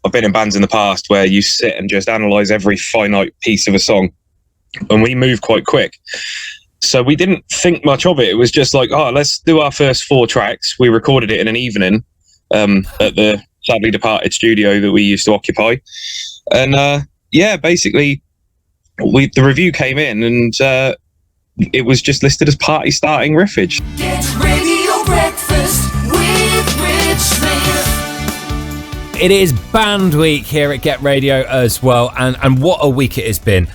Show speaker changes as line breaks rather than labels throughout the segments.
I've been in bands in the past where you sit and just analyze every finite piece of a song, and we move quite quick. So we didn't think much of it. It was just like, oh, let's do our first 4 tracks. We recorded it in an evening at the sadly departed studio that we used to occupy. And basically, the review came in, and it was just listed as party starting riffage.
Get radio breakfast with Rich Smith.
It is Band Week here at Get Radio as well, and what a week it has been.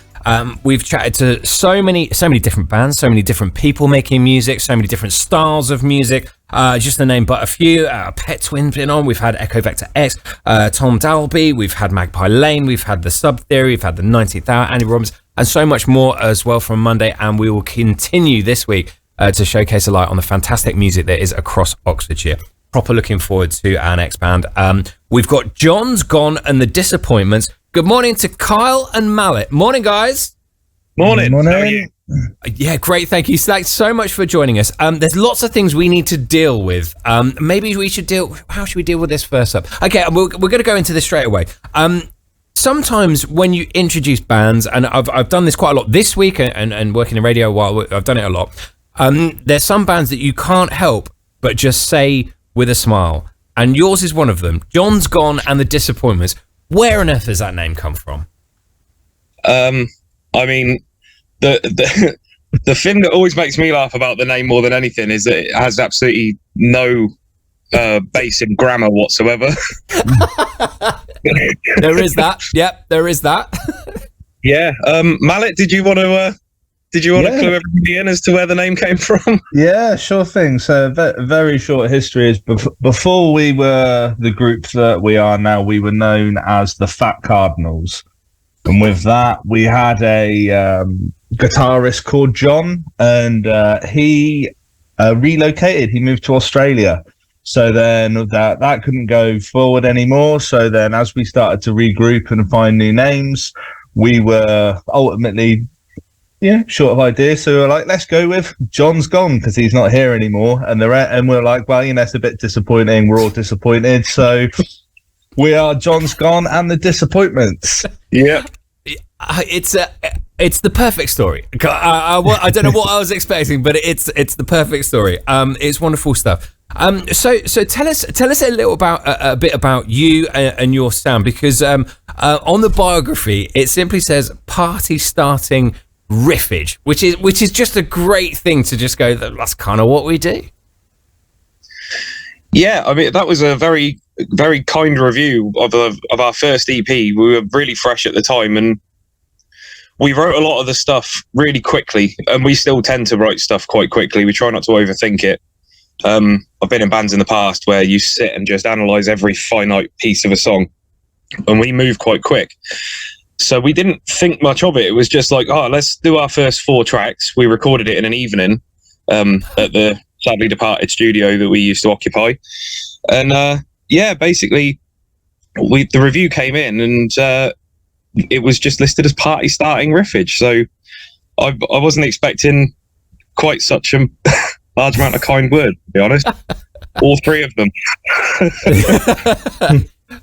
We've chatted to so many different bands, so many different people making music, so many different styles of music. Just to name but a few, Pet Twins been on. We've had Echo Vector X, Tom Dalby. We've had Magpie Lane. We've had the Sub Theory. We've had the 19th Hour, Andy Robbins, and so much more as well from Monday. And we will continue this week to showcase a light on the fantastic music that is across Oxfordshire. Proper looking forward to our next band. We've got John's Gone and the Disappointments. Good morning to Kyle and Mallet. Morning, guys.
Morning.
Morning.
How are you?
Yeah, great. Thank you. Thanks so much for joining us. There's lots of things we need to deal with. Maybe we should how should we deal with this first up? Okay, we're going to go into this straight away. Sometimes when you introduce bands, and I've done this quite a lot this week and working in radio a while, I've done it a lot. There's some bands that you can't help but just say with a smile. And yours is one of them. John's Gone and the Disappointments. Where on earth does that name come from?
I mean, the thing that always makes me laugh about the name more than anything is that it has absolutely no base in grammar whatsoever.
There is that. Yep, there is that.
Yeah. Mallet, did you want to clue everybody in as to where the name came from?
Yeah, sure thing. So very short history is before we were the group that we are now, we were known as the Fat Cardinals. And with that, we had a guitarist called John, and he relocated. He moved to Australia. So then that couldn't go forward anymore. So then as we started to regroup and find new names, we were ultimately short of ideas. So we were like, let's go with John's Gone because he's not here anymore. And we're like, well, it's a bit disappointing. We're all disappointed. So we are John's Gone and the Disappointments.
Yeah.
It's the perfect story. I don't know what I was expecting, but it's the perfect story. It's wonderful stuff. So tell us a little a bit about you and your sound, because on the biography it simply says party starting riffage, which is just a great thing to just go, that's kind of what we do. Yeah,
I mean, that was a very, very kind review of our first EP. We were really fresh at the time, and we wrote a lot of the stuff really quickly, and we still tend to write stuff quite quickly. We try not to overthink it. I've been in bands in the past where you sit and just analyze every finite piece of a song, and we move quite quick. So we didn't think much of it. It was just like, oh, let's do our first 4 tracks. We recorded it in an evening at the sadly departed studio that we used to occupy. And basically, the review came in, and it was just listed as party starting riffage. So I wasn't expecting quite such a large amount of kind words, to be honest. All 3 of them.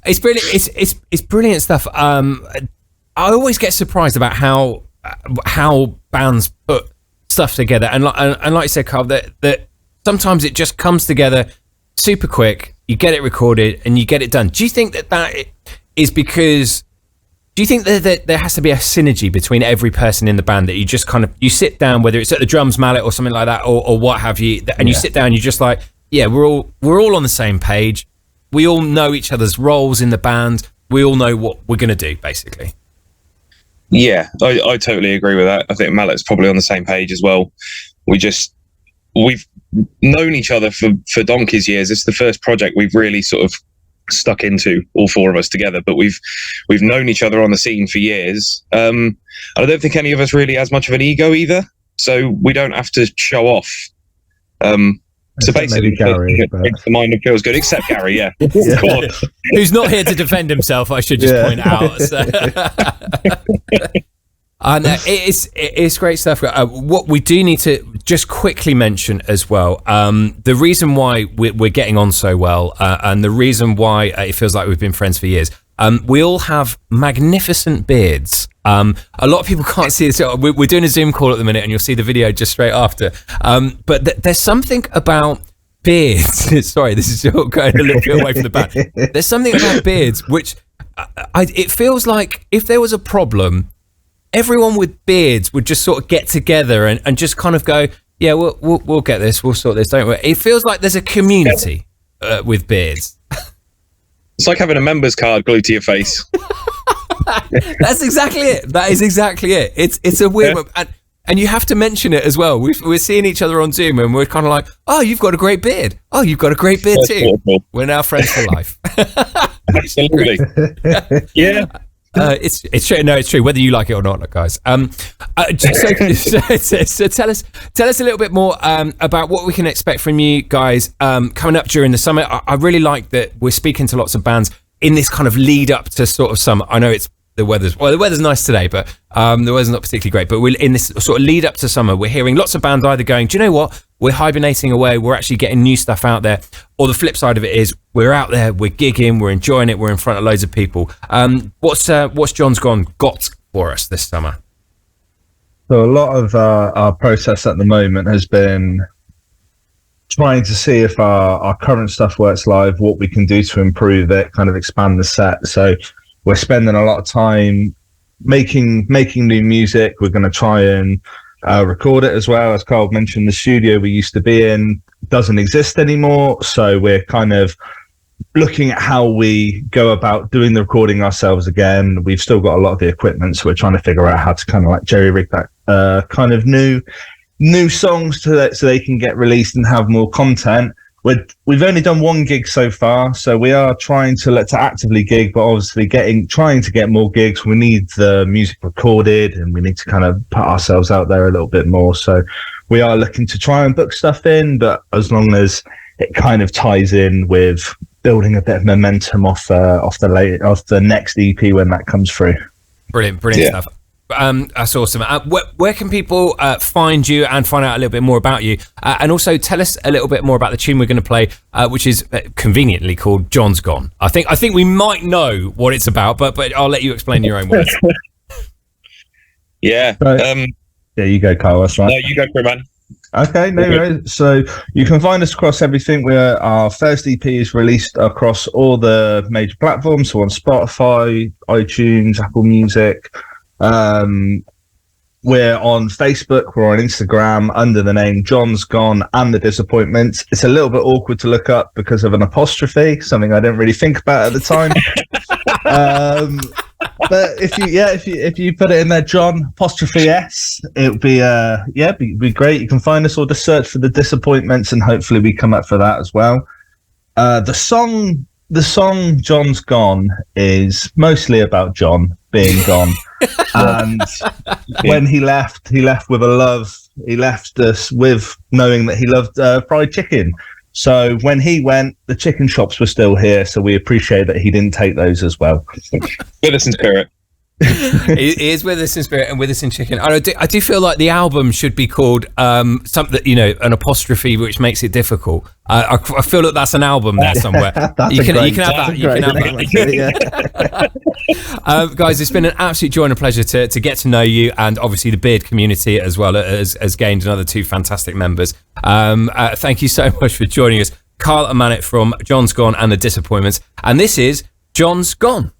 It's brilliant. It's brilliant stuff. I always get surprised about how bands put stuff together, and like you said, Carl, that sometimes it just comes together super quick. You get it recorded and you get it done. Do you think that is because? Do you think that there has to be a synergy between every person in the band, that you just you sit down, whether it's at the drums, Mallet, or something like that, or what have you, and you sit down, you're just like, yeah, we're all on the same page. We all know each other's roles in the band. We all know what we're going to do, basically.
Yeah, I totally agree with that. I think Mallet's probably on the same page as well. We've known each other for donkey's years. It's the first project we've really sort of stuck into, all 4 of us together, but we've known each other on the scene for years. I don't think any of us really has much of an ego either, so we don't have to show off. So basically,
Gary,
the mind that feels good, except Gary, yeah. Of course.
Who's not here to defend himself, I should just point out. So. And it's great stuff. What we do need to just quickly mention as well, the reason why we're getting on so well, and the reason why it feels like we've been friends for years. We all have magnificent beards. A lot of people can't see this. We're doing a Zoom call at the minute, and you'll see the video just straight after. But there's something about beards. Sorry, this is going a little bit away from the band. There's something about beards which it feels like if there was a problem, everyone with beards would just sort of get together and just kind of go, yeah, we'll get this, we'll sort this, don't we? It feels like there's a community with beards.
It's like having a member's card glued to your face.
That's exactly it. That is exactly it. It's a weird one. And you have to mention it as well. We're seeing each other on Zoom and we're kind of like, oh, you've got a great beard. Oh, you've got a great beard too. We're now friends for life.
Absolutely. Yeah.
It's true. No, it's true. Whether you like it or not, guys. So tell us a little bit more about what we can expect from you guys coming up during the summer. I really like that we're speaking to lots of bands in this kind of lead up to sort of summer. I know the weather's nice today, but the weather's not particularly great. But we're in this sort of lead up to summer. We're hearing lots of bands either going, do you know what? We're hibernating away. We're actually getting new stuff out there. Or the flip side of it is we're out there, we're gigging, we're enjoying it, we're in front of loads of people. What's John's got for us this summer?
So a lot of our process at the moment has been trying to see if our current stuff works live, what we can do to improve it, kind of expand the set. So we're spending a lot of time making new music. We're going to try and record it as well. As Carl mentioned, the studio we used to be in doesn't exist anymore. So we're kind of looking at how we go about doing the recording ourselves again. We've still got a lot of the equipment, so we're trying to figure out how to kind of like jerry rig that kind of new songs so they can get released and have more content. We've only done one gig so far, so we are trying to actively gig, but obviously trying to get more gigs. We need the music recorded and we need to kind of put ourselves out there a little bit more. So we are looking to try and book stuff in, but as long as it kind of ties in with building a bit of momentum off the next EP when that comes through.
Brilliant stuff. That's awesome. Where can people find you and find out a little bit more about you? And also tell us a little bit more about the tune we're going to play, which is conveniently called John's Gone. I think we might know what it's about, but I'll let you explain your own words.
Yeah.
Yeah, you go, Carl. That's right.
No, you go for it, man.
Okay, no worries. So you can find us across everything. Our first EP is released across all the major platforms, so on Spotify, iTunes, Apple Music. We're on Facebook, we're on Instagram under the name John's Gone and the Disappointments. It's a little bit awkward to look up because of an apostrophe, something I didn't really think about at the time. But if you put it in there, John apostrophe S, it would be great. You can find us or just search for the Disappointments and hopefully we come up for that as well. The song John's Gone is mostly about John being gone. And when he left with a love. He left us with knowing that he loved fried chicken. So when he went, the chicken shops were still here. So we appreciate that he didn't take those as well.
With us in spirit.
He is with us in spirit and with us in chicken. I do feel like the album should be called something, an apostrophe, which makes it difficult. I feel that that's an album there somewhere. You can have that. Guys, it's been an absolute joy and a pleasure to get to know you, and obviously the Beard community as well has gained another two fantastic members. Thank you so much for joining us, Carl and Manet from John's Gone and the Disappointments, and this is John's Gone.